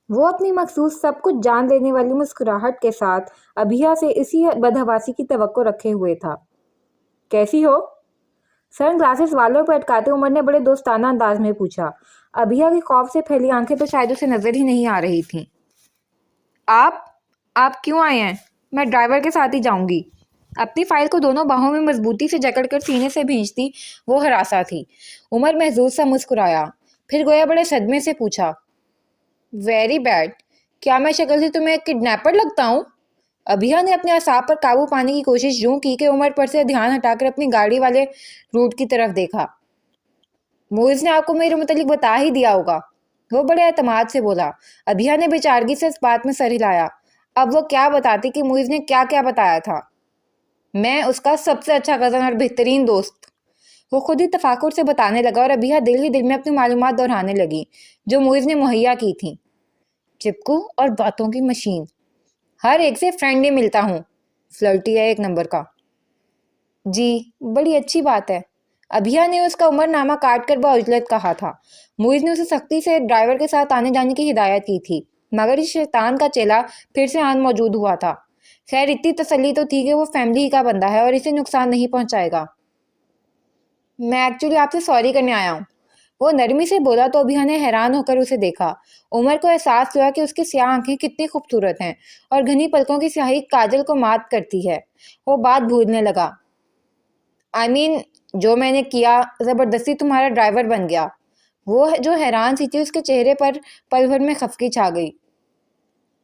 وہ اپنی مخصوص سب کچھ جان لینے والی مسکراہٹ کے ساتھ ابھیا سے اسی بدحواسی کی توقع رکھے ہوئے تھا۔ کیسی ہو؟ سن گلاسز والوں پہ اٹکاتے عمر نے بڑے دوستانہ انداز میں پوچھا۔ ابھیا کی خوف سے پھیلی آنکھیں تو شاید اسے نظر ہی نہیں آ رہی تھیں۔ آپ کیوں آئے ہیں؟ میں ڈرائیور کے ساتھ ہی جاؤں گی۔ اپنی فائل کو دونوں باہوں میں مضبوطی سے جکڑ کر سینے سے بھینچتی وہ ہراساں تھی۔ عمر محظوظ سا مسکرایا، پھر گویا بڑے صدمے سے پوچھا، ویری بیڈ، کیا میں شکل سے تمہیں کڈنیپر لگتا ہوں؟ ابھیا نے اپنے اعصاب پر قابو پانے کی کوشش یوں کی کہ عمر پر سے دھیان ہٹا کر اپنی گاڑی والے روٹ کی طرف دیکھا۔ موئز نے آپ کو میرے متعلق بتا ہی دیا ہوگا، وہ بڑے اعتماد سے بولا۔ ابھیا نے بے چارگی سے اس بات میں سر ہلایا۔ اب وہ کیا بتاتی کہ موئز نے کیا کیا بتایا تھا؟ میں اس کا سب سے اچھا کزن اور بہترین دوست، وہ خود ہی تفاخر سے بتانے لگا، اور ابھیا دل ہی دل میں اپنی معلومات دہرانے لگی جو موئز نے مہیا کی تھیں۔ چپکو اور باتوں کی مشین، ہر ایک سے فرینڈلی ملتا ہوں، فلرٹی ہے ایک نمبر کا۔ جی بڑی اچھی بات ہے، ابھیا نے اس کا عمر نامہ کاٹ کر بعجلت کہا تھا۔ موئز نے اسے سختی سے ڈرائیور کے ساتھ آنے جانے کی ہدایت کی تھی، مگر اس شیطان کا چیلا پھر سے آن موجود ہوا تھا۔ خیر اتنی تسلی تو تھی کہ وہ فیملی ہی کا بندہ ہے اور اسے نقصان نہیں پہنچائے گا۔ میں ایکچولی آپ سے سوری کرنے آیا ہوں، وہ نرمی سے بولا تو ابھیا نے حیران ہو کر اسے دیکھا۔ عمر کو احساس ہوا کہ اس کی سیاہ آنکھیں کتنی خوبصورت ہیں اور گھنی پلکوں کی سیاہی کاجل کو مات کرتی ہے۔ وہ بات بھولنے لگا۔ جو میں نے کیا، زبردستی تمہارا ڈرائیور بن گیا۔ وہ جو حیران سی تھی اس کے چہرے پر پل بھر میں خفگی چھا گئی۔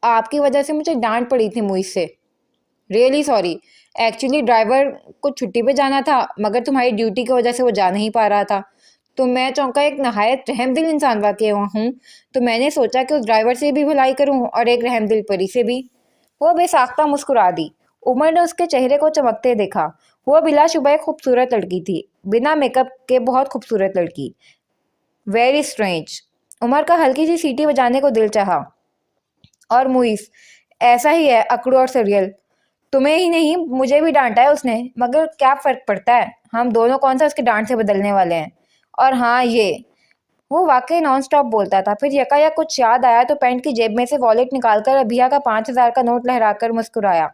آپ کی وجہ سے مجھے ڈانٹ پڑی تھی موئز سے۔ ریئلی سوری، ایکچولی ڈرائیور کو چھٹی پہ جانا تھا مگر تمہاری ڈیوٹی کی وجہ سے وہ جا نہیں پا رہا تھا، تو میں چونکا ایک نہایت رحم دل انسان واقع ہوں، تو میں نے سوچا کہ اس ڈرائیور سے بھی بھلائی کروں اور ایک رحم دل پری سے بھی۔ وہ بے ساختہ مسکرا دی۔ عمر نے اس کے چہرے کو چمکتے دیکھا۔ وہ بلا شبہ ایک خوبصورت لڑکی تھی، بنا میک اپ کے بہت خوبصورت لڑکی۔ ویری اسٹرینج، عمر کا ہلکی سی سیٹی بجانے کو دل چاہا۔ اور موئز ایسا ہی ہے، اکڑو اور سریل، تمہیں ہی نہیں مجھے بھی ڈانٹا ہے اس نے، مگر کیا فرق پڑتا ہے، ہم دونوں کون سا اس کے ڈانٹ سے بدلنے والے ہیں۔ اور ہاں وہ واقعی نان سٹاپ بولتا تھا، پھر یکایک کچھ یاد آیا تو پینٹ کی جیب میں سے والیٹ نکال کر ابھیا کا 5000 کا نوٹ لہرا کر مسکرایا۔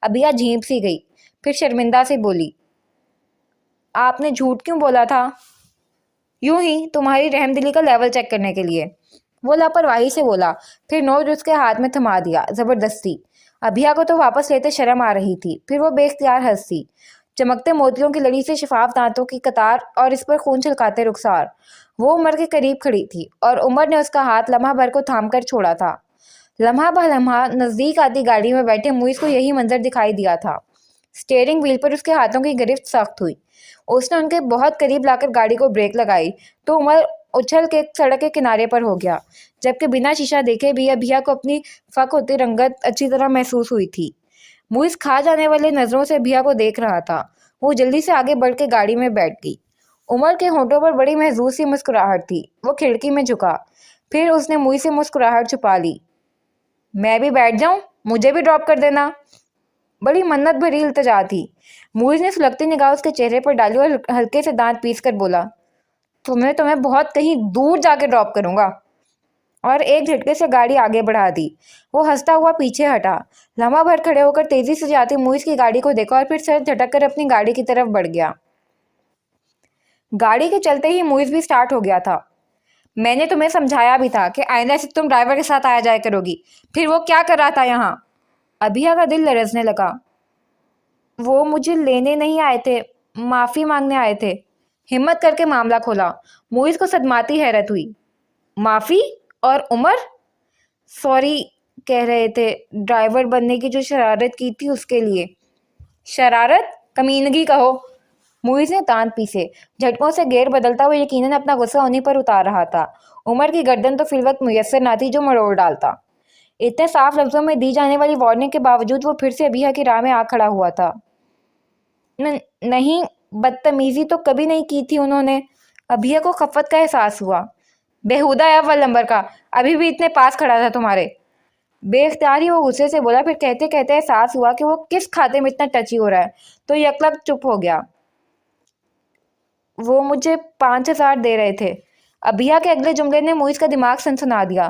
ابھیا جھینپ سی گئی، پھر شرمندہ سے بولی، آپ نے جھوٹ کیوں بولا تھا؟ یوں ہی تمہاری رحم دلی کا لیول چیک کرنے کے لیے، وہ لاپرواہی سے بولا، پھر نوٹ اس کے ہاتھ میں تھما دیا زبردستی۔ ابھیا کو تو واپس لیتے شرم آ رہی تھی، پھر وہ بے اختیار ہنس دی۔ چمکتے موتیوں کی لڑی سے شفاف دانتوں کی قطار اور اس پر خون چھلکاتے رخسار۔ وہ عمر کے قریب کھڑی تھی اور عمر نے اس کا ہاتھ لمحہ بھر کو تھام کر چھوڑا تھا۔ لمحہ بہ لمحہ نزدیک آتی گاڑی میں بیٹھے موئز کو یہی منظر دکھائی دیا تھا۔ سٹیئرنگ وہیل پر اس کے ہاتھوں کی گرفت سخت ہوئی۔ اس نے ان کے بہت قریب لا کر گاڑی کو بریک لگائی تو عمر اچھل کے سڑک کے کنارے پر ہو گیا، جبکہ بنا شیشہ دیکھے بھی ابھیا کو اپنی فک ہوتی رنگت اچھی طرح محسوس ہوئی تھی۔ موئز کھا جانے والے نظروں سے ابھیا کو دیکھ رہا تھا۔ وہ جلدی سے آگے بڑھ کے گاڑی میں بیٹھ گئی۔ عمر کے ہونٹوں پر بڑی محظوظ سی مسکراہٹ تھی۔ وہ کھڑکی میں جھکا، پھر اس نے موئز سے مسکراہٹ چھپا لی۔ میں بھی بیٹھ جاؤں، مجھے بھی ڈراپ کر دینا، بڑی منت بھری التجا تھی۔ موئز نے سلگتی نگاہ اس کے چہرے پر ڈالی اور ہلکے سے دانت پیس کر بولا، تمہیں بہت کہیں دور جا کے ڈراپ کروں گا، اور ایک جھٹکے سے گاڑی آگے بڑھا دی۔ وہ ہنستا ہوا پیچھے ہٹا، لمحہ بھر کھڑے ہو کر تیزی سے جاتی موئز کی گاڑی کو دیکھا اور پھر سر جھٹک کر اپنی گاڑی کی طرف بڑھ گیا۔ گاڑی کے چلتے ہی موئز بھی سٹارٹ ہو گیا تھا۔ میں نے تمہیں سمجھایا بھی تھا کہ آئندہ سے تم ڈرائیور کے ساتھ آیا جایا کرو گی، پھر وہ کیا کر رہا تھا یہاں؟ ابھیا کا دل لرزنے لگا۔ وہ مجھے لینے نہیں آئے تھے، معافی مانگنے آئے تھے، ہمت کر کے معاملہ کھولا۔ موئز کو صدماتی حیرت ہوئی۔ معافی؟ اور عمر؟ سوری کہہ رہے تھے، ڈرائیور بننے کی جو شرارت کی تھی اس کے لیے۔ شرارت؟ کمینگی کہو۔ موئز نے دانت پیسے، جھٹکوں سے گیئر بدلتا ہوا یقیناً اپنا غصہ انہی پر اتار رہا تھا۔ عمر کی گردن تو فی الوقت میسر نہ تھی جو مروڑ ڈالتا۔ اتنے صاف لفظوں میں دی جانے والی وارننگ کے باوجود وہ پھر سے ابھیا کی راہ میں آ کھڑا ہوا تھا۔ نہیں، بدتمیزی تو کبھی نہیں کی تھی انہوں نے۔ ابھیا کو خفت کا احساس ہوا۔ بیہودہ ہے اول نمبر کا، ابھی بھی اتنے پاس کھڑا تھا تمہارے۔ بے اختیار ہی وہ غصے سے بولا، پھر کہتے کہتے احساس ہوا کہ وہ کس کھاتے میں اتنا ٹچی ہو رہا ہے، تو یکلگ چپ ہو گیا۔ وہ مجھے 5000 دے رہے تھے۔ ابھیا کے اگلے جملے نے موئز کا دماغ سنسنا دیا۔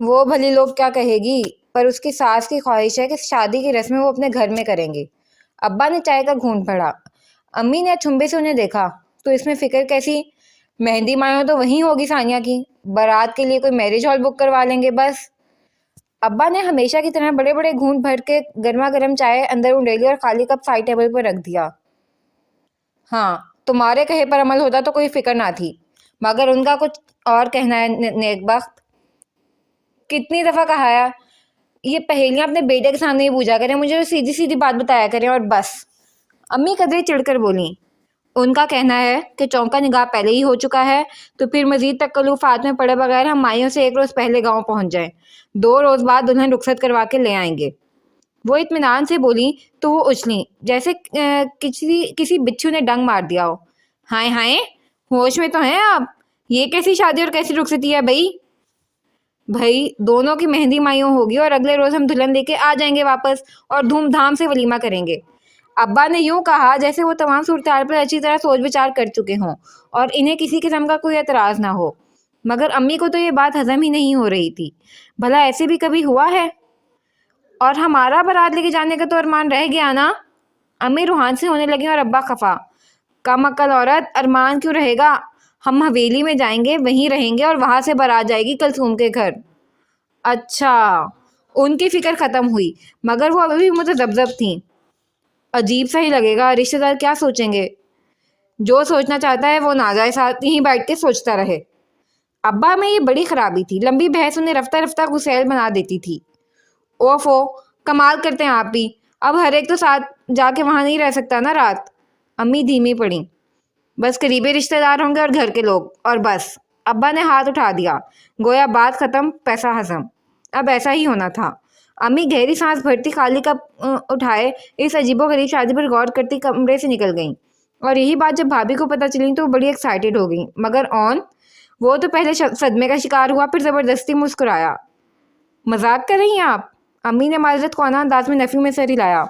وہ بھلی لوگ کیا کہے گی، پر اس کی ساس کی خواہش ہے کہ شادی کی رسمیں وہ اپنے گھر میں کریں گے۔ ابا نے چائے کا گھونٹ بھرا۔ امی نے اچھمبے سے انہیں دیکھا۔ تو اس میں فکر کیسی؟ مہندی مایوں تو وہیں ہوگی ثانیہ کی، بارات کے لیے کوئی میرج ہال بک کروا لیں گے بس۔ ابا نے ہمیشہ کی طرح بڑے بڑے گھونٹ بھر کے گرما گرم چائے اندر انڈیلی اور خالی کپ سائڈ ٹیبل پر رکھ دیا۔ ہاں، تمہارے کہے پر عمل ہوتا تو کوئی فکر نہ تھی، مگر ان کا کچھ اور کہنا ہے نیک بخت۔ کتنی دفعہ کہا ہے یہ پہیلیاں اپنے بیٹے کے سامنے ہی پوچھا کریں، مجھے سیدھی سیدھی بات بتایا کریں اور بس۔ امی قدرے چڑھ کر بولیں، ان کا کہنا ہے کہ چونکا نگاہ پہلے ہی ہو چکا ہے تو پھر مزید تکلفات میں پڑے بغیر ہم مائیوں سے 1 روز پہلے گاؤں پہنچ جائیں، 2 روز بعد دلہن رخصت کروا کے لے آئیں گے۔ وہ اطمینان سے بولی تو وہ اچھلیں جیسے کسی بچھو نے ڈنگ مار دیا ہو۔ ہائے ہائے، ہوش میں تو ہیں آپ؟ یہ کیسی شادی اور کیسی رخصتی ہے بھائی دونوں کی مہندی مائیوں ہوگی اور اگلے روز ہم دلہن لے کے آ جائیں گے واپس اور دھوم دھام سے ولیمہ کریں گے۔ ابا نے یوں کہا جیسے وہ تمام صورتحال پر اچھی طرح سوچ بچار کر چکے ہوں اور انہیں کسی قسم کا کوئی اعتراض نہ ہو، مگر امی کو تو یہ بات ہضم ہی نہیں ہو رہی تھی۔ بھلا ایسے بھی کبھی ہوا ہے؟ اور ہمارا بارات لے کے جانے کا تو ارمان رہ گیا نا؟ امی روحان سے ہونے لگیں اور ابا خفا۔ کم عقل عورت، ارمان کیوں رہے گا؟ ہم حویلی میں جائیں گے، وہیں رہیں گے اور وہاں سے بارات جائے گی کلثوم کے گھر۔ اچھا، ان کی فکر ختم ہوئی، مگر وہ ابھی بھی متذبذب تھیں۔ عجیب سا ہی لگے گا، رشتہ دار کیا سوچیں گے؟ جو سوچنا چاہتا ہے وہ نہ جائے، ساتھ ہی بیٹھ کے سوچتا رہے۔ ابا میں یہ بڑی خرابی تھی، لمبی بحث انہیں رفتہ رفتہ غسیل بنا دیتی تھی۔ اوفو، کمال کرتے ہیں آپ بھی، اب ہر ایک تو ساتھ جا کے وہاں نہیں رہ سکتا نا رات۔ امی دھیمی پڑیں۔ بس قریبی رشتہ دار ہوں گے اور گھر کے لوگ، اور بس۔ ابا نے ہاتھ اٹھا دیا، گویا بات ختم پیسہ ہضم۔ اب ایسا ہی ہونا تھا۔ امی گہری سانس بھرتی خالی کپ اٹھائے اس عجیب و غریب شادی پر غور کرتی کمرے سے نکل گئیں، اور یہی بات جب بھابھی کو پتہ چلی تو وہ بڑی ایکسائٹڈ ہو گئیں، مگر وہ تو پہلے صدمے کا شکار ہوا، پھر زبردستی مسکرایا۔ مذاق کر رہی ہیں آپ؟ امی نے معذرت خوانا انداز میں نفی میں سر ہلایا۔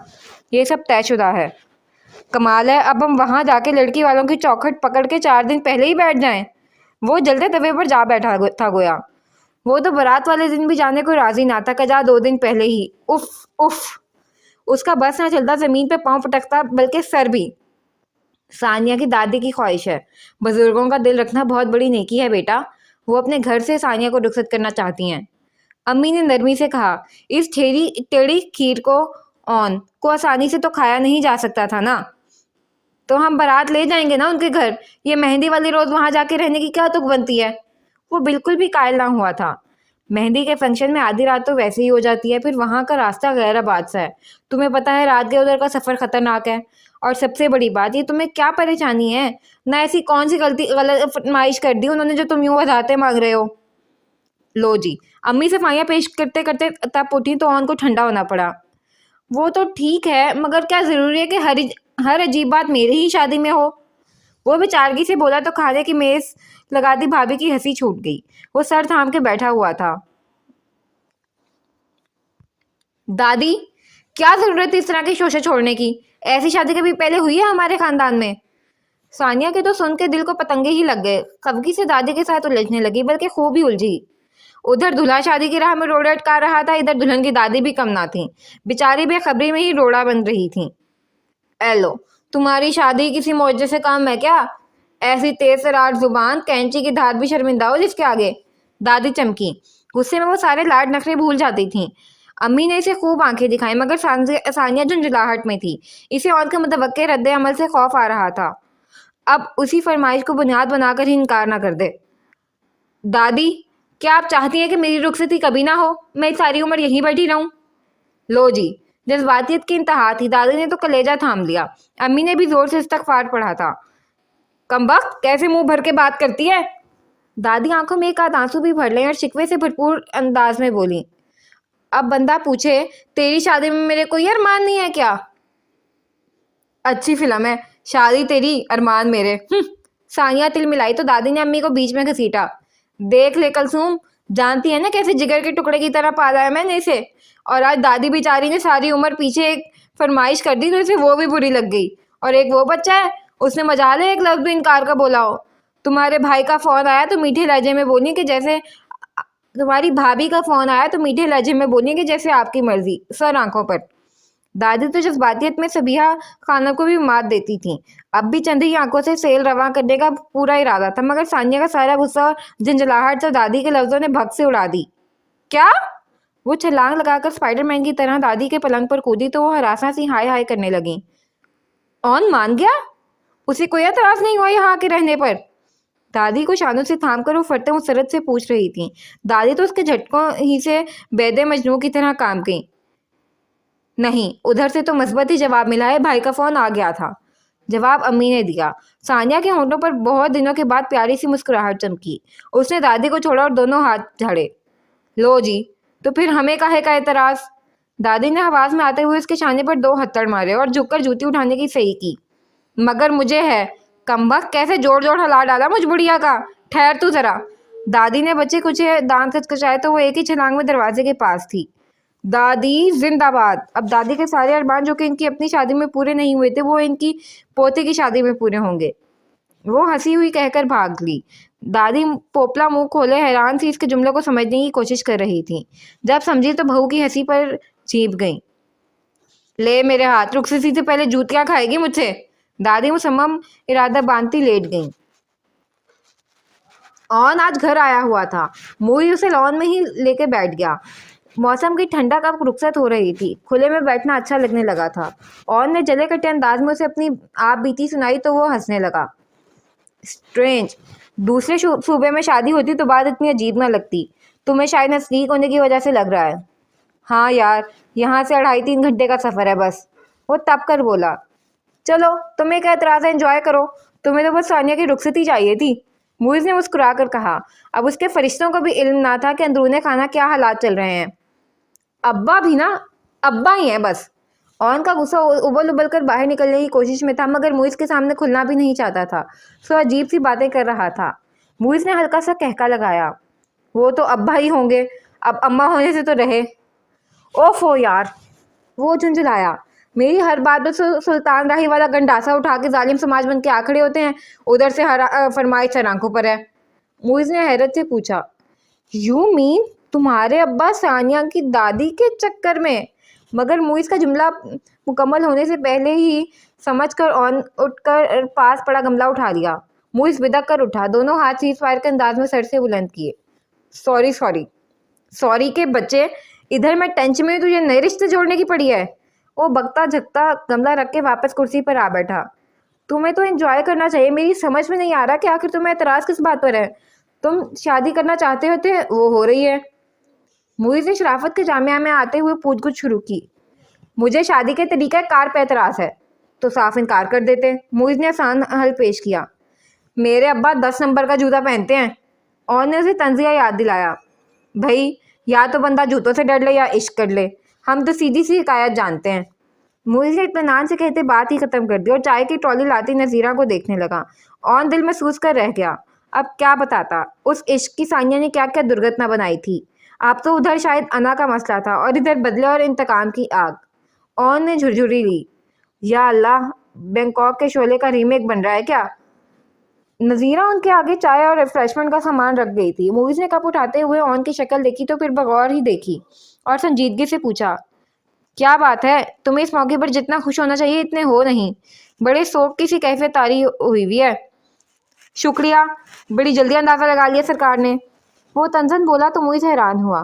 یہ سب طے شدہ ہے۔ کمال ہے، اب ہم وہاں جا کے لڑکی والوں کی چوکھٹ پکڑ کے 4 دن پہلے ہی بیٹھ جائیں۔ وہ جلدے دوے پر جا بیٹھا تھا گویا۔ وہ تو برات والے دن بھی جانے کو راضی نہ تھا، کجا 2 دن پہلے ہی۔ اف اف، اس کا بس نہ چلتا زمین پہ پاؤں پٹکتا، بلکہ سر بھی۔ ثانیہ کی دادی کی خواہش ہے، بزرگوں کا دل رکھنا بہت بڑی نیکی ہے بیٹا، وہ اپنے گھر سے ثانیہ کو رخصت کرنا چاہتی ہیں۔ امی نے نرمی سے کہا، اس ٹیڑھی کھیر کو آسانی سے تو کھایا نہیں جا سکتا تھا نا؟ تو ہم بارات لے جائیں گے نا ان کے گھر، یہ مہندی والی روز وہاں جا کے رہنے کی کیا تک بنتی ہے؟ وہ بالکل بھی قائل نہ ہوا تھا۔ مہندی کے فنکشن میں آدھی رات تو ویسے ہی ہو جاتی ہے، پھر وہاں کا راستہ غیر آباد سا ہے، تمہیں پتہ ہے رات کے ادھر کا سفر خطرناک ہے، اور سب سے بڑی بات یہ تمہیں کیا پریشانی ہے؟ نہ ایسی کون سی غلط فرمائش کر دی انہوں نے جو تم یوں وضاحتیں مانگ رہے ہو؟ لو جی، امی صفائیاں پیش کرتے کرتے تب اٹھی تو کو ٹھنڈا ہونا پڑا۔ وہ تو ٹھیک ہے، مگر کیا ضروری ہے کہ ہر عجیب بات میری ہی شادی میں ہو؟ وہ بیچارگی سے بولا تو کھانے کی میز لگاتی بھابھی کی ہنسی چھوٹ گئی۔ وہ سر تھام کے بیٹھا ہوا تھا۔ دادی، کیا ضرورت ہے اس طرح کی شوشے چھوڑنے کی؟ ایسی شادی کبھی پہلے ہوئی ہے ہمارے خاندان میں؟ ثانیہ کے تو سن کے دل کو پتنگے ہی لگ گئے، خفگی سے دادی کے ساتھ الجھنے لگی، بلکہ خوب ہی الجھی۔ ادھر دلہا شادی کی راہ میں روڑے اٹکا رہا تھا، ادھر دلہن کی دادی بھی کم نہ تھیں، بیچاری بے خبری میں ہی روڑا بن رہی تھیں۔ اے لو، تمہاری شادی کسی معجزے سے کام ہے کیا؟ ایسی تیز ترار زبان، کینچی کی دھار بھی شرمندہ ہو جس کے آگے۔ دادی چمکی، غصے میں وہ سارے لاڈ نخرے بھول جاتی تھیں۔ امی نے اسے خوب آنکھیں دکھائیں، مگر ثانیہ جھنجھلاہٹ میں تھی، اسے ان کے متوقع رد عمل سے خوف آ رہا تھا، اب اسی فرمائش کو بنیاد بنا کر ہی انکار نہ کر دے۔ دادی، کیا آپ چاہتی ہیں کہ میری رخصتی کبھی نہ ہو، میں ساری عمر یہیں بیٹھی رہوں؟ لو جی، جذباتیت کی انتہا تھی، دادی نے تو کلیجہ تھام لیا۔ امی نے بھی زور سے استغفار پڑھا تھا۔ کم بخت، کیسے منہ بھر کے بات کرتی ہے؟ دادی آنکھوں میں ایک آدھ آنسو بھی بھر لیں اور شکوے سے بھرپور انداز میں بولی، اب بندہ پوچھے تیری شادی میں میرے کوئی ارمان نہیں ہے کیا؟ اچھی فلم ہے، شادی تیری، ارمان میرے۔ ثانیہ تل ملائی تو دادی نے امی کو بیچ میں گھسیٹا۔ دیکھ لے کلثوم، جانتی ہے نا کیسے جگر کے ٹکڑے کی طرح پالا ہے میں نے اسے، اور آج دادی بیچاری نے ساری عمر پیچھے ایک فرمائش کر دی تو اسے وہ بھی بری لگ گئی، اور ایک وہ بچہ ہے، اس نے مجال ہے ایک لفظ بھی انکار کا بولا ہو۔ تمہارے بھائی کا فون آیا تو میٹھے لہجے میں بولی کہ جیسے تمہاری بھابھی کا فون آیا تو میٹھے لہجے میں بولیں گے جیسے آپ کی مرضی، سر آنکھوں پر۔ دادی تو جذباتیت میں صبیحہ خانم کو بھی مات دیتی تھیں۔ اب بھی چند ہی آنکھوں سے سیل رواں کرنے کا پورا ارادہ تھا، مگر ثانیہ کا سارا غصہ اور جھنجھلاہٹ تو دادی کے لفظوں نے بھگ سے اڑا دی۔ کیا؟ وہ چھلانگ لگا کر اسپائڈر مین کی طرح دادی کے پلنگ پر کودی تو وہ ہراساں سی ہائے ہائے کرنے لگیں۔ اون مان گیا؟ اسے کوئی اعتراض نہیں ہوا یہاں کے رہنے پر؟ دادی کو شانوں سے تھام کر وہ فرتے مسرت سے پوچھ رہی تھیں۔ دادی تو اس کے جھٹکوں ہی سے بید مجنوں کی طرح کام گئیں۔ نہیں، ادھر سے تو مثبت ہی جواب ملا ہے، بھائی کا فون آ گیا تھا، جواب امی نے دیا۔ ثانیہ کے ہونٹوں پر بہت دنوں کے بعد پیاری سی مسکراہٹ چمکی۔ اس نے دادی کو چھوڑا اور دونوں ہاتھ جھاڑے۔ لو جی، تو پھر ہمیں کاہے کا اعتراض؟ دادی نے حواس میں آتے ہوئے اس کے شانے پر 2 ہتھڑ مارے اور جھک کر جوتی اٹھانے کی صحیح کی۔ مگر مجھے ہے، کمبخت کیسے جوڑ جوڑ ہلا ڈالا مجھ بڑھیا کا۔ ٹھہر تو ذرا۔ دادی نے بچے کچھ دانت کچکچائے تو وہ ایک ہی چھلانگ میں دروازے کے پاس تھی۔ دادی زندہ باد۔ اب دادی کے سارے ارمان جو کہ ان کی اپنی شادی میں پورے نہیں ہوئے تھے وہ ان کی پوتے کی شادی میں پورے ہوں گے۔ وہ ہنسی ہوئی کہہ کر بھاگ لی۔ دادی پوپلا منہ کھولے حیران سی اس کے جملوں کو سمجھنے کی کوشش کر رہی تھی۔ جب سمجھی تو بہو کی ہنسی پر چیپ گئیں۔ لے میرے ہاتھ، رخصتی سے پہلے جوتیاں کھائے گی مجھ سے۔ دادی مصمم ارادہ باندھتی لیٹ گئیں۔ اون آج گھر آیا ہوا تھا۔ موئی اسے لان میں ہی لے کے بیٹھ گیا۔ موسم کی ٹھنڈک اب رخصت ہو رہی تھی، کھلے میں بیٹھنا اچھا لگنے لگا تھا۔ اون نے جلے کٹے انداز میں اسے اپنی آپ بیتی سنائی تو وہ ہنسنے لگا۔ اسٹرینج، دوسرے صوبے میں شادی ہوتی تو بات اتنی عجیب نہ لگتی۔ تمہیں شاید نزدیک ہونے کی وجہ سے لگ رہا ہے۔ ہاں یار، یہاں سے 2.5-3 گھنٹے کا سفر ہے بس، وہ تب کر بولا۔ چلو، تمہیں کیا اعتراض ہے، انجوائے کرو، تمہیں تو بس ثانیہ کی رخصتی چاہیے تھی، موئز نے مسکرا کر کہا۔ اب اس کے فرشتوں کو بھی علم نہ تھا کہ اندرون خانہ کیا حالات چل رہے ہیں۔ ابا بھی نا، ابا ہی ہیں بس۔ اون کا غصہ ابل ابل کر باہر نکلنے کی کوشش میں تھا، مگر موئز کے سامنے کھلنا بھی نہیں چاہتا تھا، سو عجیب سی باتیں کر رہا تھا۔ موئز نے ہلکا سا کہکا لگایا۔ وہ تو ابا ہی ہوں گے، اب اماں ہونے سے تو رہے۔ اوفو یار، وہ جھنجھلایا۔ میری ہر بات پر سلطان راہی والا گنڈاسا اٹھا کے ظالم سماج بن کے آ کھڑے ہوتے ہیں، ادھر سے فرمائش سر آنکھوں پر ہے۔ موئز نے حیرت سے پوچھا۔ یو مین تمہارے ابا ثانیہ کی دادی کے چکر میں؟ مگر موئز کا جملہ مکمل ہونے سے پہلے ہی سمجھ کر اون اٹھ کر پاس پڑا گملہ اٹھا لیا۔ موئز بدک کر اٹھا، دونوں ہاتھ سیز فائر کے انداز میں سر سے بلند کیے۔ سوری کے بچے، ادھر میں ٹینشن میں تجھے نئے رشتے جوڑنے کی پڑی ہے۔ وہ بکتا جھکتا گملہ رکھ کے واپس کرسی پر آ بیٹھا۔ تمہیں تو انجوائے کرنا چاہیے، میری سمجھ میں نہیں آ رہا کہ آخر تمہیں اعتراض کس بات پر ہے؟ تم شادی کرنا چاہتے ہوتے وہ ہو رہی ہے۔ موئز نے شرافت کے جامعہ میں آتے ہوئے پوچھ گچھ شروع کی۔ مجھے شادی کے طریقہ کار پہ اعتراض ہے، تو صاف انکار کر دیتے۔ موئز نے آسان حل پیش کیا۔ میرے ابا 10 نمبر کا جوتا پہنتے ہیں۔ اون نے اسے طنزیہ یاد دلایا۔ بھائی، یا تو بندہ جوتوں سے ڈر لے یا عشق کر لے، ہم تو سیدھی سی حکایت جانتے ہیں۔ موئز نے اطمینان سے کہتے بات ہی ختم کر دی اور چائے کی ٹرالی لاتی نظیرہ کو دیکھنے لگا۔ اون دل محسوس کر رہ گیا، اب کیا بتاتا اس عشق کی ثانیہ نے کیا کیا درگھٹنا بنائی تھی۔ اب تو ادھر شاید انا کا مسئلہ تھا اور ادھر بدلے اور انتقام کی آگ۔ اون نے جھرجھری لی۔ یا اللہ، بینکاک کے شعلے کا ریمیک بن رہا ہے کیا؟ نظیرہ ان کے آگے چائے اور ریفریشمنٹ کا سامان رکھ گئی تھی۔ موئز نے کپ اٹھاتے ہوئے اون کی شکل دیکھی تو پھر بغور ہی دیکھی اور سنجیدگی سے پوچھا۔ کیا بات ہے، تمہیں اس موقع پر جتنا خوش ہونا چاہیے اتنے ہو نہیں، بڑے سوگ کی سی کیفیت طاری ہوئی ہے۔ شکریہ، بڑی جلدی اندازہ لگا لیا سرکار نے، وہ طنزاً بولا تو موئز حیران ہوا۔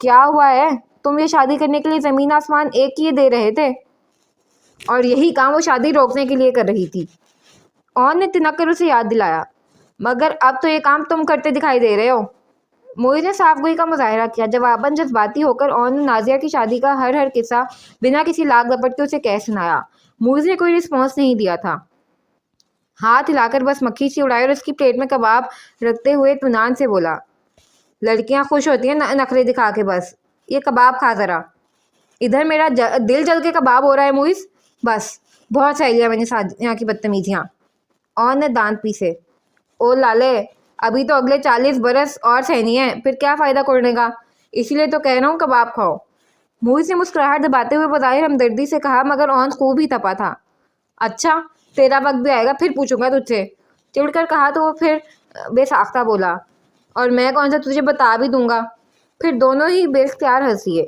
کیا ہوا ہے؟ تم یہ شادی کرنے کے لیے زمین آسمان ایک کیے دے رہے تھے، اور یہی کام وہ شادی روکنے کے لیے کر رہی تھی۔ اون نے تنک کر اسے یاد دلایا۔ مگر اب تو یہ کام تم کرتے دکھائی دے رہے ہو۔ موئز نے صاف گوئی کا مظاہرہ کیا۔ جواباً جذباتی ہو کر اون نے نازیہ کی شادی کا ہر قصہ بنا کسی لاگ لپٹ کے اسے کہہ سنایا۔ موئز نے کوئی رسپانس نہیں دیا تھا، ہاتھ ہلا کر بس مکھی سی اڑائی اور اس کی پلیٹ میں کباب رکھتے ہوئے اطمینان سے بولا۔ لڑکیاں خوش ہوتی ہیں نخرے دکھا کے، بس یہ کباب کھا ذرا، ادھر میرا دل جل کے کباب ہو رہا ہے موئز، بس بہت سہ لیا میں نے ثانیہ کی بدتمیزیاں۔ اون نے دانت پیسے۔ او لالے، ابھی تو اگلے 40 برس اور سہنی ہے، پھر کیا فائدہ کرنے کا، اسی لیے تو کہہ رہا ہوں کباب کھاؤ۔ موئز نے مسکراہٹ دباتے ہوئے بظاہر ہمدردی سے کہا، مگر اون خوب ہی تپا تھا۔ اچھا، تیرا وقت بھی آئے گا، پھر پوچھوں گا تجھ سے، چڑ کر کہا تو وہ پھر بے ساختہ بولا۔ اور میں کون سا تجھے بتا بھی دوں گا. پھر دونوں ہی بے اختیار ہنسی ہے.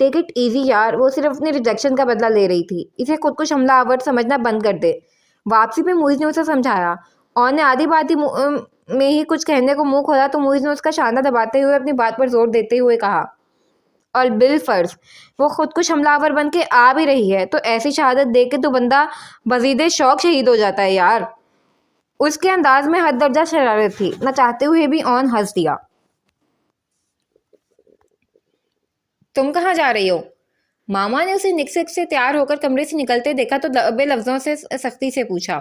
ٹیک اٹ ایزی یار، وہ صرف اپنی ریجیکشن کا بدلہ لے رہی تھی. اسے خود کو حملہ آور سمجھنا بند کر دے. واپسی پہ موئز نے اسے سمجھایا. اور نے آدھی بات میں ہی کچھ کہنے کو منہ کھولا تو موئز نے اس کا شانہ دباتے ہوئے اپنی بات پر زور دیتے ہوئے کہا، اور بالفرض وہ خود کش حملہ آور بن کے آ بھی رہی ہے تو ایسی شہادت دے کے تو بندہ بزید شوق شہید ہو جاتا ہے یار. اس کے انداز میں حد درجہ شرارت تھی. نہ چاہتے ہوئے بھی اون ہنس دیا. تم کہاں جا رہی ہو؟ ماما نے اسے نکسک سے تیار ہو کر کمرے سے نکلتے دیکھا تو لبے لفظوں سے سختی سے پوچھا.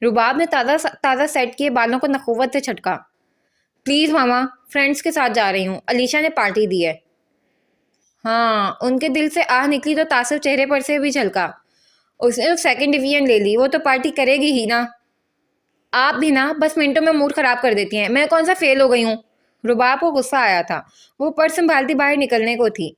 رباب نے تازہ سیٹ کیے بالوں کو نخوت سے چھٹکا. پلیز ماما، فرینڈس کے ساتھ جا رہی ہوں، علیشا نے پارٹی دی ہے. ہاں، ان کے دل سے آہ نکلی تو تاثر چہرے پر سے بھی جھلکا. اس نے تو سیکنڈ ڈویژن لے لی، وہ تو پارٹی کرے گی ہی نا. آپ بھی نا بس منٹوں میں موڈ خراب کر دیتی ہیں. میں کون سا فیل ہو گئی ہوں؟ رباب کو غصہ آیا تھا. وہ پرس سنبھالتی باہر نکلنے کو تھی.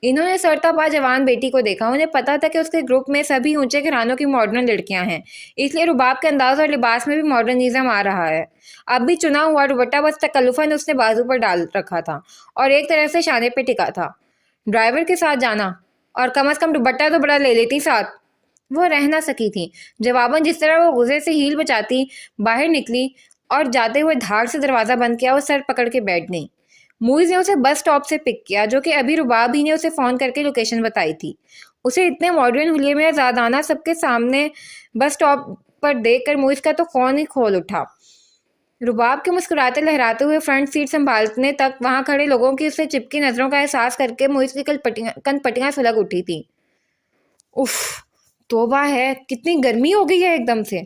انہوں نے سرتا پا جوان بیٹی کو دیکھا. انہیں پتا تھا کہ اس کے گروپ میں سبھی اونچے گھرانوں کی ماڈرن لڑکیاں ہیں، اس لیے رباب کے انداز اور لباس میں بھی ماڈرنزم آ رہا ہے. اب بھی چنا ہوا دوپٹہ بس تکلفاً اس نے بازو پر ڈال رکھا تھا اور ایک طرح سے شانے پہ ٹکا تھا. ڈرائیور کے ساتھ جانا، اور کم از کم دوپٹہ تو بڑا لے لیتی ساتھ. وہ رہ نہ سکی تھی. جواباً جس طرح وہ غصے سے ہیل بچاتی باہر نکلی اور جاتے ہوئے دھاڑ سے دروازہ بند کیا، وہ سر پکڑ کے بیٹھ گئی. موئز نے اسے بس سٹاپ سے پک کیا، جو کہ ابھی رباب ہی نے اسے فون کر کے لوکیشن بتائی تھی. اسے اتنے ماڈرن حلیے میں زادانہ سب کے سامنے بس سٹاپ پر دیکھ کر موئز کا تو خون ہی کھول اٹھا. رباب کے مسکراتے لہراتے ہوئے فرنٹ سیٹ سنبھالنے تک وہاں کھڑے لوگوں کی اسے چپکی نظروں کا احساس کر کے موئز کی کن پٹیاں سلگ اٹھی تھی. اف، توبہ ہے، کتنی گرمی ہو گئی ہے ایک دم سے،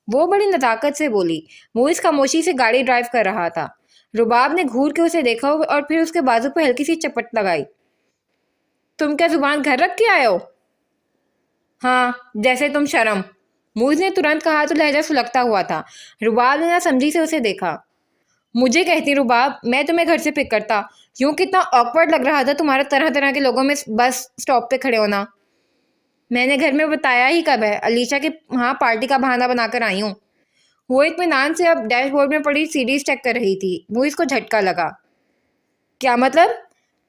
وہ بڑی نزاکت سے بولی. موئز خاموشی سے گاڑی ڈرائیو کر رہا تھا. رباب نے گھور کے اسے دیکھا اور پھر اس کے بازو پہ ہلکی سی چپٹ لگائی. تم کیا زبان گھر رکھ کے آئے ہو؟ ہاں، جیسے تم شرم. موئز نے ترنت کہا تو لہجہ سلگتا ہوا تھا. رباب نے نہ سمجھی سے اسے دیکھا. مجھے کہتی رباب، میں تمہیں گھر سے پک کرتا. یوں کتنا آکورڈ لگ رہا تھا تمہارا طرح طرح کے لوگوں میں بس سٹاپ پہ کھڑے ہونا. میں نے گھر میں بتایا ہی کب ہے، علیشا کے ہاں پارٹی کا بہانہ بنا کر آئی ہوں. وہ اطمینان سے اب ڈیش بورڈ میں پڑی سیریز چیک کر رہی تھی. موئز کو جھٹکا لگا. کیا مطلب؟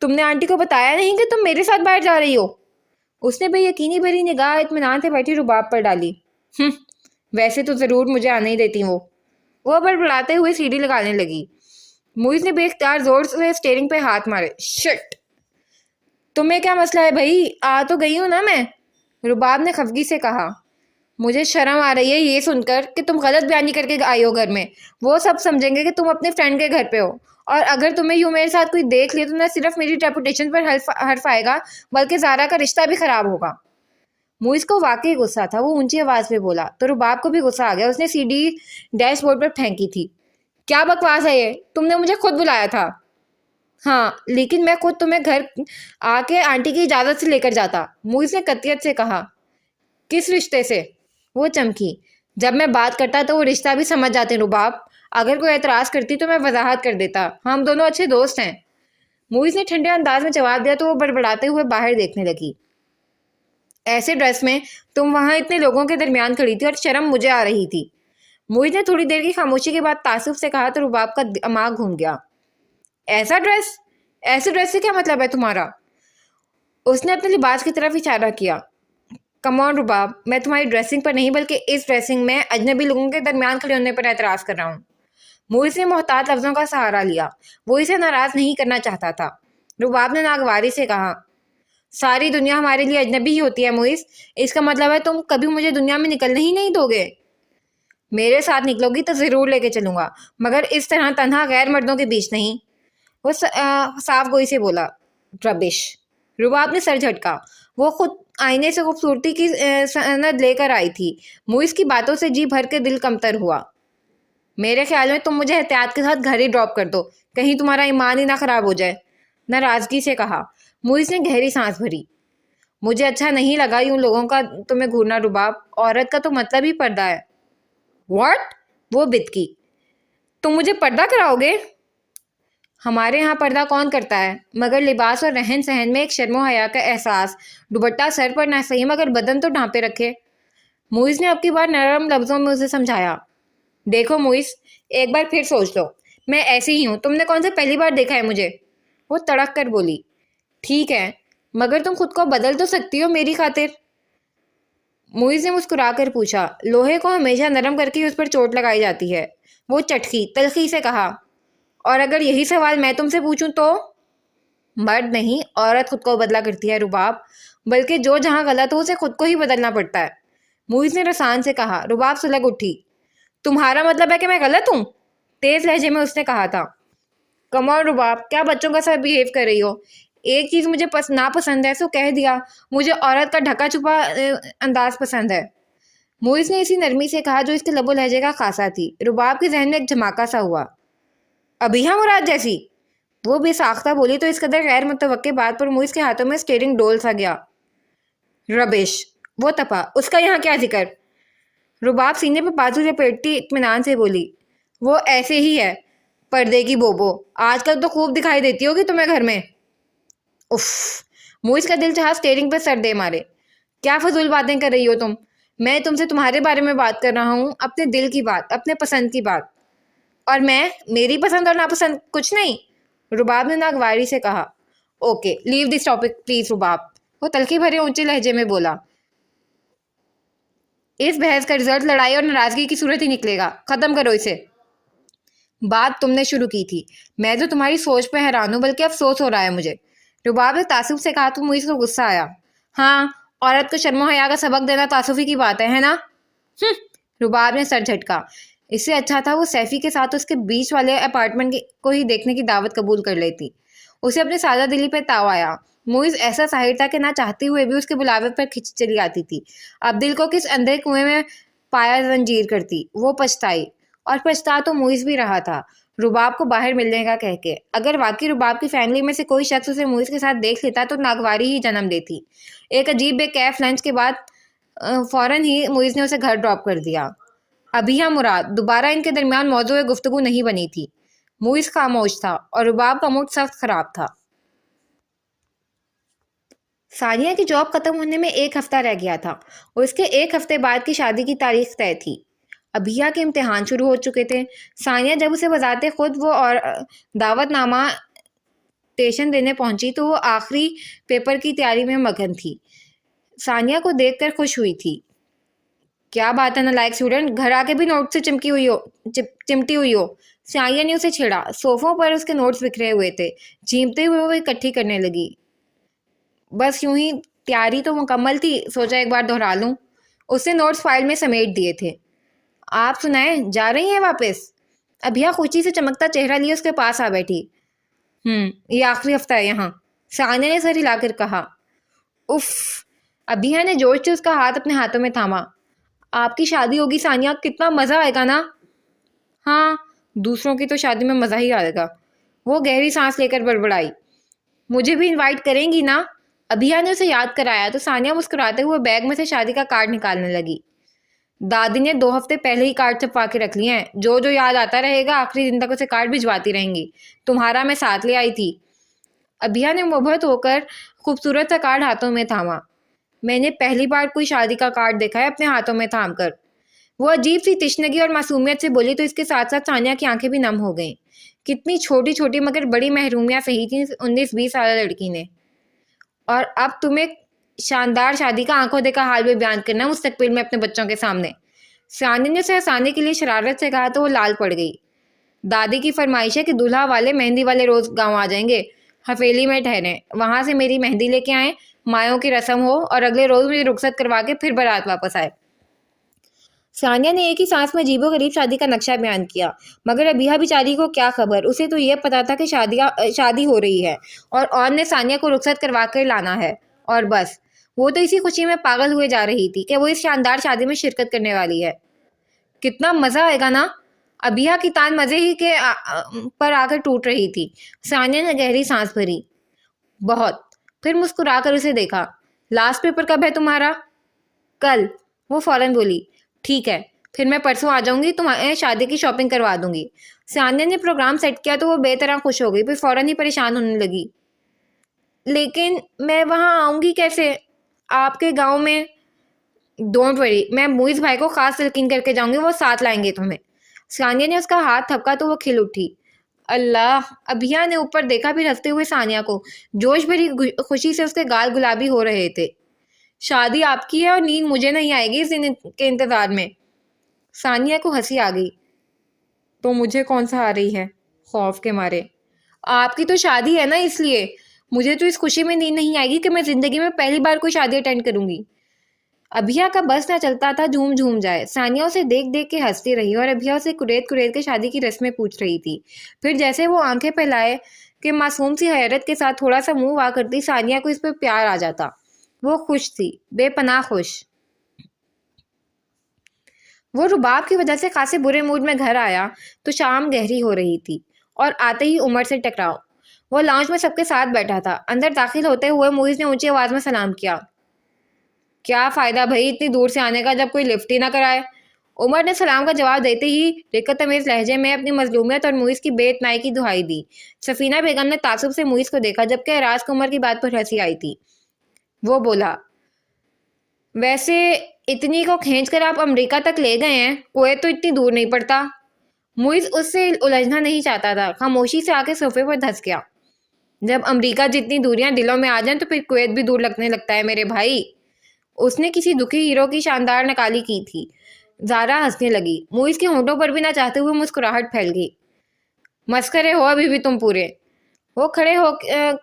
تم نے آنٹی کو بتایا نہیں کہ تم میرے ساتھ باہر جا رہی ہو؟ اس نے بے یقینی بھری نگاہ اطمینان سے بیٹھی رباب پر ڈالی. ویسے تو ضرور مجھے آنے ہی دیتی وہ بڑبڑاتے ہوئے سیڑھی لگانے لگی. موئز نے بے اختیار زور سے اسٹیئرنگ پہ ہاتھ مارے. شٹ، تمہیں کیا مسئلہ ہے بھائی؟ آ تو گئی ہوں نا میں، رباب نے خفگی سے کہا. مجھے شرم آ رہی ہے یہ سن کر کہ تم غلط بیانی کر کے آئی ہو گھر میں. وہ سب سمجھیں گے کہ تم اپنے فرینڈ کے گھر پہ ہو، اور اگر تمہیں یوں میرے ساتھ کوئی دیکھ لے تو نہ صرف میری ریپوٹیشن پر حرف آئے گا بلکہ زارا کا رشتہ بھی خراب ہوگا. موئز کو واقعی غصہ تھا. وہ اونچی آواز پہ بولا تو رباب کو بھی غصہ آ گیا. اس نے سی ڈی ڈیش بورڈ پر پھینکی تھی. کیا بکواس ہے یہ؟ تم نے مجھے خود بلایا تھا. ہاں، لیکن میں خود تمہیں گھر آ کے آنٹی کی اجازت سے لے کر جاتا، موئز نے قطعیت سے کہا. کس رشتے سے؟ وہ چمکی. جب میں بات کرتا تو وہ رشتہ بھی سمجھ جاتے رباب. اگر کوئی اعتراض کرتی تو میں وضاحت کر دیتا. ہم دونوں اچھے دوست ہیں. موئز نے ٹھنڈے انداز میں جواب دیا تو وہ بڑبڑاتے ہوئے باہر دیکھنے لگی. ایسے ڈریس میں تم وہاں اتنے لوگوں کے درمیان کھڑی تھی اور شرم مجھے آ رہی تھی. موئز نے تھوڑی دیر کی خاموشی کے بعد تعصب سے کہا تو رباب کا دماغ گھوم گیا. ایسا ڈریس؟ ایسے ڈریس سے کیا مطلب ہے تمہارا؟ اس نے اپنے لباس کی طرف اشارہ کیا. کم آن رباب، میں تمہاری ڈریسنگ پر نہیں بلکہ اس ڈریسنگ میں اجنبی لوگوں کے درمیان کھڑے ہونے پر اعتراض کر رہا ہوں. موئز نے محتاط لفظوں کا سہارا لیا. وہ اسے ناراض نہیں کرنا چاہتا تھا. رباب نے ناگواری سے کہا. ساری دنیا ہمارے لیے اجنبی ہی ہوتی ہے موئز. اس کا مطلب ہے تم کبھی مجھے دنیا میں نکلنے ہی نہیں دو گے. میرے ساتھ نکلو گی تو ضرور لے کے چلوں گا، مگر اس طرح تنہا غیر مردوں کے بیچ نہیں. وہ صاف گوئی سے بولا. ربش. رباب نے سر جھٹکا. وہ خود آئینے سے خوبصورتی کی سند لے کر آئی تھی. موئز کی باتوں سے جی بھر کے دل کمتر ہوا. میرے خیال میں تم مجھے احتیاط کے ساتھ گھر ہی ڈراپ کر دو، کہیں تمہارا ایمان ہی نہ خراب ہو جائے. ناراضگی سے کہا. موئز نے گہری سانس بھری. مجھے اچھا نہیں لگا یوں لوگوں کا تمہیں گھورنا رباب. عورت کا تو مطلب ہی پردہ ہے. واٹ؟ وہ بتکی. تم مجھے پردہ کراؤ گے؟ ہمارے ہاں پردہ کون کرتا ہے؟ مگر لباس اور رہن سہن میں ایک شرم و حیا کا احساس. دوپٹہ سر پر نہ صحیح مگر بدن تو ڈھانپے رکھے. موئز نے اب کی بار نرم لفظوں میں اسے سمجھایا. دیکھو موئز، ایک بار پھر سوچ لو. میں ایسی ہی ہوں، تم نے کون سے پہلی بار دیکھا ہے مجھے؟ وہ تڑک کر بولی۔ ٹھیک ہے، مگر تم خود کو بدل تو سکتی ہو میری خاطر۔ موئز نے مسکرا کر پوچھا۔ لوہے کو ہمیشہ نرم کر کے اس پر چوٹ لگائی جاتی ہے۔ وہ چٹکی تلخی سے کہا۔ اور اگر یہی سوال میں تم سے پوچھوں تو؟ مرد نہیں، عورت خود کو بدلا کرتی ہے رباب، بلکہ جو جہاں غلط ہو اسے خود کو ہی بدلنا پڑتا ہے۔ موئز نے رسان سے کہا۔ رباب سلگ اٹھی۔ تمہارا مطلب ہے کہ میں غلط ہوں؟ تیز لہجے میں اس نے کہا تھا۔ کم آن رباب، کیا بچوں کا سا بہیو کر رہی ہو؟ ایک چیز مجھے ناپسند ہے سو کہہ دیا، مجھے عورت کا ڈھکا چھپا انداز پسند ہے۔ موئز نے اسی نرمی سے کہا جو اس کے لب و لہجے کا خاصا تھی۔ رباب کے ذہن میں ایک دھماکہ سا ہوا۔ ابھی ہاں مراد جیسی؟ وہ بے ساختہ بولی تو اس قدر غیر متوقع بات پر موئز کے ہاتھوں میں اسٹیئرنگ ڈول سا گیا۔ ربش، وہ تپا، اس کا یہاں کیا ذکر؟ رباب سینے پہ بازو لپیٹتی اطمینان سے بولی۔ وہ ایسے ہی ہے، پردے کی بوبو، آج کل تو خوب دکھائی دیتی ہوگی تمہیں گھر میں۔ اف، موئز کا دل چاہا اسٹیئرنگ پہ سر دے مارے۔ کیا فضول باتیں کر رہی ہو تم؟ میں تم سے تمہارے بارے میں بات کر رہا ہوں، اپنے دل کی بات، اپنے پسند کی بات۔ اور میری پسند اور ناپسند کچھ نہیں، رباب نے ناگواری سے کہا۔ Okay, leave this topic please Rabab, وہ تلخی بھرے اونچے لہجے میں بولا۔ اس بحث کا رزلٹ لڑائی اور ناراضگی کی صورت ہی نکلے گا، ختم کرو اسے۔ بات تم نے شروع کی تھی، میں تو تمہاری سوچ پہ حیران ہوں، بلکہ افسوس ہو رہا ہے مجھے، رباب نے تعصب سے کہا تو موئز کو غصہ آیا۔ ہاں، عورت کو شرم و حیا کا سبق دینا تعصبی کی بات ہے نا؟ رباب نے سر جھٹکا۔ اس سے اچھا تھا وہ سیفی کے ساتھ اس کے بیچ والے اپارٹمنٹ کو ہی دیکھنے کی دعوت قبول کر لیتی۔ اسے اپنے سادہ دلی پہ تاؤ آیا۔ موئز ایسا ظاہر تھا کہ نہ چاہتے ہوئے بھی اس کے بلاوے پر کھچ چلی آتی تھی۔ اب دل کو کس اندھے کنویں میں پایا زنجیر کرتی۔ وہ پچھتائی، اور پچھتا تو موئز بھی رہا تھا رباب کو باہر ملنے کا کہہ کے۔ اگر واقعی رباب کی فیملی میں سے کوئی شخص اسے موئز کے ساتھ دیکھ لیتا تو ناگواری ہی جنم دیتی۔ ایک عجیب بے کیف لنچ کے بعد فوراً ہی موئز نے اسے گھر ڈراپ کر دیا۔ ابھی ہاں مراد، دوبارہ ان کے درمیان موضوع گفتگو نہیں بنی تھی۔ موئز خاموش تھا اور رباب کا موڈ سخت خراب تھا۔ ثانیہ کی جاب ختم ہونے میں ایک ہفتہ رہ گیا تھا اور اس کے ایک ہفتے بعد کی شادی کی تاریخ طے تھی۔ ابھیا کے امتحان شروع ہو چکے تھے۔ ثانیہ جب اسے بذات خود وہ اور دعوت نامہ ٹیشن دینے پہنچی تو وہ آخری پیپر کی تیاری میں مگن تھی۔ ثانیہ کو دیکھ کر خوش ہوئی تھی۔ کیا بات ہے نالائق اسٹوڈنٹ، گھر آ کے بھی نوٹ سے چمٹی ہوئی ہو۔ ثانیہ نے اسے چھیڑا۔ صوفوں پر اس کے نوٹس بکھرے ہوئے تھے، جھیمتے ہوئے وہ اکٹھی کرنے لگی۔ بس یوں ہی، تیاری تو مکمل تھی، سوچا ایک بار دہرا لوں۔ اس نے نوٹس فائل میں سمیٹ دیے تھے۔ آپ سنائیں، جا رہی ہیں واپس؟ ابھیا خوشی سے چمکتا چہرہ لیے اس کے پاس آ بیٹھی۔ یہ آخری ہفتہ ہے یہاں، ثانیہ نے سر ہلا کر کہا۔ اف، ابھیا نے جوش سے اس کا ہاتھ اپنے ہاتھوں میں تھاما۔ آپ کی شادی ہوگی ثانیہ، کتنا مزہ آئے گا نا؟ ہاں، دوسروں کی تو شادی میں مزہ ہی آئے گا، وہ گہری سانس لے کر بڑبڑائی۔ مجھے بھی انوائٹ کریں گی نا؟ ابھیا نے اسے یاد کرایا تو ثانیہ مسکراتے ہوئے بیگ میں سے شادی کا کارڈ نکالنے لگی۔ دادی نے 2 ہفتے پہلے ہی کارڈ چھپوا کے رکھ لیے ہیں، جو یاد آتا رہے گا آخری دن تک اسے کارڈ بھجواتی رہیں گی۔ تمہارا میں ساتھ لے آئی تھی۔ ابھیا نے مبہت ہو کر خوبصورت سا کارڈ ہاتھوں میں تھاما۔ میں نے پہلی بار کوئی شادی کا کارڈ دیکھا ہے اپنے ہاتھوں میں تھام کر، وہ عجیب سی تشنگی اور معصومیت سے بولی تو اس کے ساتھ ساتھ ثانیہ کی آنکھیں بھی نم ہو گئیں۔ کتنی چھوٹی چھوٹی مگر بڑی محرومیاں سہی تھیں 19-20 سالہ لڑکی نے۔ اور اب تمہیں شاندار شادی کا آنکھوں دیکھا حال بھی بیان کرنا مستقبل میں اپنے بچوں کے سامنے۔ ثانیہ نے اسے ہنسانے کے لیے شرارت سے کہا تو وہ لال پڑ گئی۔ دادی کی فرمائش ہے کہ دولہا والے مہندی والے روز گاؤں آ جائیں گے، حویلی میں ٹھہریں، وہاں سے میری مہندی لے کے آئیں، مایوں کی رسم ہو اور اگلے روز مجھے رخصت کروا کے پھر بارات واپس آئے۔ ثانیہ نے ایک ہی سانس میں عجیب و غریب شادی کا نقشہ بیان کیا، مگر ابھیا بیچاری کو کیا خبر، اسے تو یہ پتا تھا کہ شادی ہو رہی ہے اور نے ثانیہ کو رخصت کروا کر لانا ہے، اور بس وہ تو اسی خوشی میں پاگل ہوئے جا رہی تھی کہ وہ اس شاندار شادی میں شرکت کرنے والی ہے۔ کتنا مزہ آئے گا نا؟ ابھیا کی تان مزے ہی کے پر آ کر ٹوٹ رہی تھی۔ ثانیہ نے گہری سانس بھری۔ بہت، پھر مسکرا کر اسے دیکھا۔ لاسٹ پیپر کب ہے تمہارا؟ کل، وہ فوراً بولی۔ ٹھیک ہے، پھر میں پرسوں آ جاؤں گی، تمہیں شادی کی شاپنگ کروا دوں گی۔ ثانیہ نے پروگرام سیٹ کیا تو وہ بے طرح خوش ہو گئی، پھر فوراً ہی پریشان ہونے لگی۔ لیکن میں وہاں آؤں گی کیسے؟ آپ کے گاؤں میں؟ ڈونٹ وری، میں موئز بھائی کو خاص تلقین کر کے جاؤں گی، وہ ساتھ لائیں گے تمہیں۔ ثانیہ نے اس کا ہاتھ تھپکا تو وہ کھل اٹھی۔ اللہ! ابھیا نے اوپر دیکھا، پھر ہنستے ہوئے ثانیہ کو. جوش بھری خوشی سے اس کے گال گلابی ہو رہے تھے. شادی آپ کی ہے اور نیند مجھے نہیں آئے گی اس دن کے انتظار میں. ثانیہ کو ہنسی آ گئی. تو مجھے کون سا آ رہی ہے؟ خوف کے مارے. آپ کی تو شادی ہے نا، اس لیے. مجھے تو اس خوشی میں نیند نہیں آئے گی کہ میں زندگی میں پہلی بار کوئی شادی اٹینڈ کروں گی. ابھیا کا بس نہ چلتا تھا جھوم جھوم جائے. ثانیہ اسے دیکھ دیکھ کے ہنستی رہی اور ابھیا اسے کریت کریت کے شادی کی رسمیں پوچھ رہی تھی. پھر جیسے وہ آنکھیں پھیلائے کہ معصوم سی حیرت کے ساتھ تھوڑا سا منہ وا کرتی، ثانیہ کو اس پہ پیار آ جاتا. وہ خوش تھی، بے پناہ خوش. وہ رباب کی وجہ سے خاصے برے موڈ میں گھر آیا تو شام گہری ہو رہی تھی اور آتے ہی عمر سے ٹکراؤ. وہ لاؤنج میں سب کے ساتھ بیٹھا تھا. اندر داخل ہوتے ہوئے موئز نے اونچی آواز میں سلام کیا. کیا فائدہ بھائی اتنی دور سے آنے کا جب کوئی لفٹ ہی نہ کرائے. عمر نے سلام کا جواب دیتے ہی رقت تمیز لہجے میں اپنی مظلومیت اور موئز کی بے اتنائی کی دہائی دی. سفینہ بیگم نے تعصب سے موئز کو دیکھا، جبکہ اعراض کو عمر کی بات پر ہنسی آئی تھی. وہ بولا، ویسے اتنی کو کھینچ کر آپ امریکہ تک لے گئے ہیں، کویت تو اتنی دور نہیں پڑتا. موئز اس سے الجھنا نہیں چاہتا تھا. خاموشی سے آ کے صوفے پر دھس گیا. جب امریکہ جتنی دوریاں دلوں میں آ جائیں تو پھر کویت بھی دور لگنے لگتا ہے میرے بھائی. اس نے کسی دکھی ہیرو کی شاندار نکالی کی تھی. زارا ہنسنے لگی. موئز کے ہونٹوں پر بھی نہ چاہتے ہوئے مسکراہٹ پھیل گئی. مسخرے ہو ابھی بھی تم پورے. وہ کھڑے ہو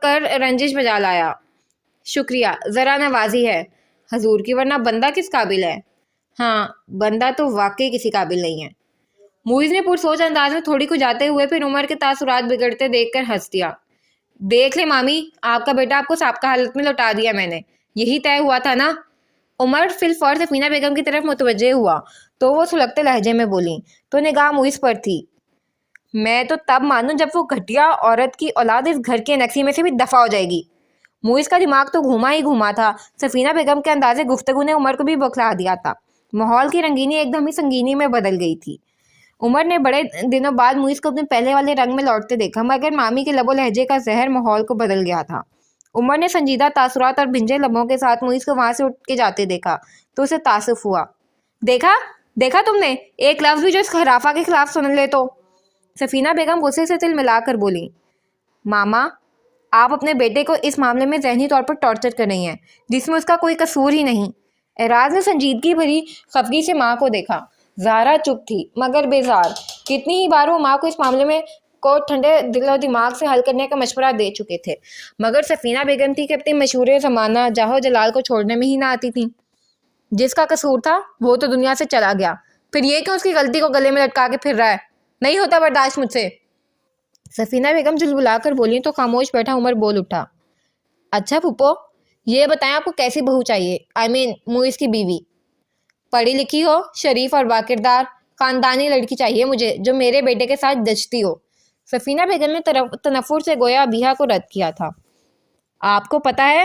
کر رنجش بجا لایا. شکریہ، ذرا نوازی ہے حضور کی، ورنہ بندہ کس قابل ہے؟ ہاں، بندہ تو واقعی کسی قابل نہیں ہے. موئز نے پرسوچ انداز میں تھوڑی کو جاتے ہوئے پھر عمر کے تاثرات بگڑتے دیکھ کر ہنس دیا. دیکھ لے مامی، آپ کا بیٹا آپ کو سابقہ حالت میں لوٹا دیا میں نے. یہی طے ہوا تھا نا؟ عمر فی الفور سفینہ بیگم کی طرف متوجہ ہوا تو وہ سلگتے لہجے میں بولی تو نگاہ موئز پر تھی. میں تو تب مانوں جب وہ گھٹیا عورت کی اولاد اس گھر کے نکسی میں سے بھی دفع ہو جائے گی. موئز کا دماغ تو گھوما ہی گھوما تھا. سفینہ بیگم کے انداز گفتگو نے عمر کو بھی بوکھلا دیا تھا. ماحول کی رنگینی ایک دم ہی سنگینی میں بدل گئی تھی. عمر نے بڑے دنوں بعد موئز کو اپنے پہلے والے رنگ میں لوٹتے دیکھا، مگر مامی کے لب و لہجے کا زہر ماحول کو بدل گیا تھا. عمر نے سنجیدہ تاثرات اور بھنجے لبوں کے ساتھ موئز کو وہاں سے اٹھ کے جاتے دیکھا تو اسے تاسف ہوا. دیکھا تم نے ایک لفظ بھی جو اس خرافہ کے خلاف سن لے تو. سفینہ بیگم غصے سے تل ملا کر بولی، ماما آپ اپنے بیٹے کو اس معاملے میں ذہنی طور پر ٹارچر کر رہی ہیں جس میں اس کا کوئی قصور ہی نہیں. اعراض نے سنجیدگی بھری خفگی سے ماں کو دیکھا. زارا چپ تھی مگر بیزار. کتنی ہی بار وہ ماں کو اس معاملے میں کو ٹھنڈے دل و دماغ سے حل کرنے کا مشورہ دے چکے تھے، مگر سفینہ بیگم تھی کہ اپنے مشہور زمانہ جاہو جلال کو چھوڑنے میں ہی نہ آتی تھی. جس کا قصور تھا وہ تو دنیا سے چلا گیا، پھر یہ کہ اس کی غلطی کو گلے میں لٹکا کے پھر رہا ہے. نہیں ہوتا برداشت مجھ سے. سفینہ بیگم جھلبلا کر بولی تو خاموش بیٹھا عمر بول اٹھا، اچھا پھپھو، یہ بتائیں آپ کو کیسی بہو چاہیے؟ موئز کی بیوی. پڑھی لکھی ہو، شریف اور باکردار خاندانی لڑکی چاہیے مجھے جو میرے بیٹے کے ساتھ جچتی ہو. سفینہ بیگم نے تنفر سے گویا ابھیا کو رد کیا تھا. آپ کو پتہ ہے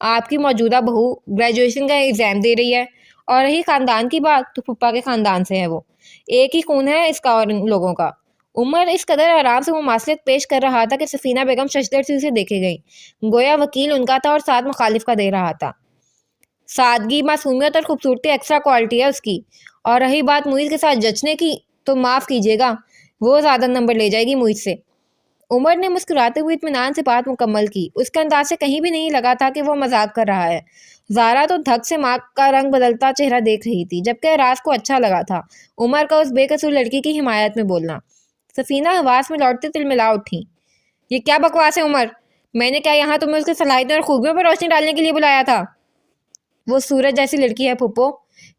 آپ کی موجودہ بہو گریجویشن کا ایگزام دے رہی ہے، اور رہی خاندان کی بات تو پھپھا کے خاندان سے ہے. وہ ایک ہی خون ہے اس کا اور ان لوگوں کا. عمر اس قدر آرام سے مماثلت پیش کر رہا تھا کہ سفینہ بیگم ششدر سی اسے دیکھے گئی، گویا وکیل ان کا تھا اور ساتھ مخالف کا دے رہا تھا. سادگی، معصومیت اور خوبصورتی ایکسٹرا کوالٹی ہے اس کی. اور رہی بات موئز کے ساتھ جچنے کی تو معاف کیجیے گا، وہ زیادہ نمبر لے جائے گی موئز سے. عمر نے مسکراتے ہوئے اطمینان سے بات مکمل کی. اس کے انداز سے کہیں بھی نہیں لگا تھا کہ وہ مذاق کر رہا ہے. زارا تو دھک سے ماں کا رنگ بدلتا چہرہ دیکھ رہی تھی، جبکہ اعراض کو اچھا لگا تھا عمر کا اس بے قصور لڑکی کی حمایت میں بولنا. سفینہ حواس میں لوٹتے تلملا اٹھی. یہ کیا بکواس ہے عمر؟ میں نے کیا یہاں تمہیں اس کی صلاحیتوں اور خوبیوں پر روشنی ڈالنے کے لیے بلایا تھا؟ وہ سورج جیسی لڑکی ہے پھپھو،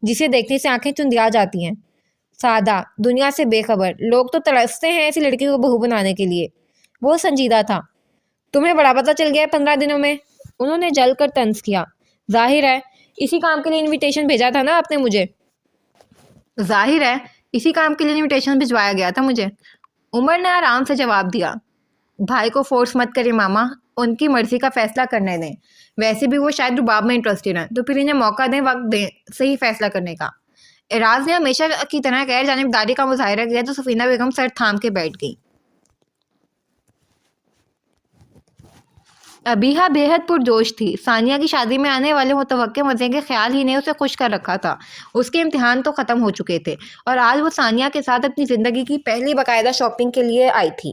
جسے دیکھنے سے آنکھیں چندیا جاتی ہیں. سادہ، دنیا سے بے خبر، لوگ تو ترستے ہیں ایسی لڑکی کو بہو بنانے کے لیے. وہ سنجیدہ تھا. تمہیں بڑا پتہ چل گیا 15 دنوں میں؟ انہوں نے جل کر طنز کیا. ظاہر ہے اسی کام کے لیے انویٹیشن بھیجا تھا نا آپ نے مجھے. ظاہر ہے اسی کام کے لیے انویٹیشن بھجوایا گیا تھا مجھے. عمر نے آرام سے جواب دیا. بھائی کو فورس مت کرے ماما، ان کی مرضی کا فیصلہ کرنے دیں. ویسے بھی وہ شاید رباب میں انٹرسٹڈ ہیں تو پھر انہیں موقع دیں، وقت دیں صحیح فیصلہ کرنے کا. اعراض نے ہمیشہ کی طرح غیر جانبداری کا مظاہرہ کیا تو سفینہ بیگم سر تھام کے بیٹھ گئی. ابیحہ بے حد پرجوش تھی. ثانیہ کی شادی میں آنے والے متوقع مزے کے خیال ہی نے اسے خوش کر رکھا تھا. اس کے امتحان تو ختم ہو چکے تھے اور آج وہ ثانیہ کے ساتھ اپنی زندگی کی پہلی باقاعدہ شاپنگ کے لیے آئی تھی.